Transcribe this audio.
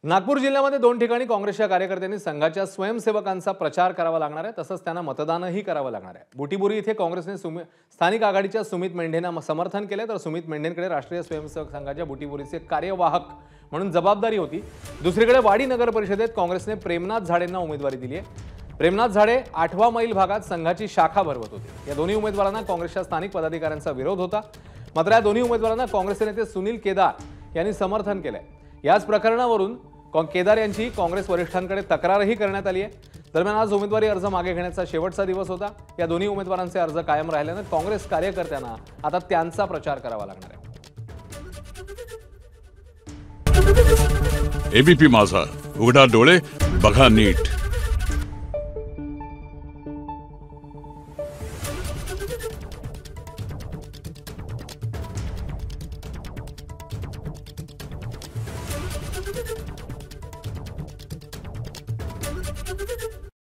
नागपूर जिल्ह्यामध्ये 2 ठिकाणी काँग्रेसच्या कार्यकर्त्यांनी संघाच्या स्वयंसेवकांचा प्रचार करावा लागणार आहे, तसंच त्यांना मतदानही करावं लागणार आहे। बुटीबुरी इथे काँग्रेसने स्थानिक आघाडीच्या सुमित मेंढेंना समर्थन केले, तर सुमित मेंढेंकडे राष्ट्रीय स्वयंसेवक संघाच्या बुटीबुरीचे कार्यवाहक म्हणून जबाबदारी होती। दुसरीकडे वाडी नगर परिषदेत काँग्रेसने प्रेमनाथ झाडेंना उमेदवारी दिली आहे। प्रेमनाथ झाडे 8वा मैल भागात संघाची शाखा भरवत होते। या दोन्ही उमेदवारांना काँग्रेसच्या स्थानिक पदाधिकाऱ्यांचा विरोध होता, मात्र या दोन्ही उमेदवारांना काँग्रेसचे नेते सुनील केदार यांनी समर्थन केलंय। याच प्रकरणावरून केदार यांची काँग्रेस वरिष्ठांकडे तक्रारही करण्यात आली आहे। दरम्यान आज उमेदवारी अर्ज मागे घेण्याचा शेवटचा दिवस होता। या दोन्ही उमेदवारांचे अर्ज कायम राहिल्याने काँग्रेस कार्यकर्त्यांना आता त्यांचा प्रचार करावा लागणार आहे। एबीपी माझा, उघडा डोळे बघा नीट।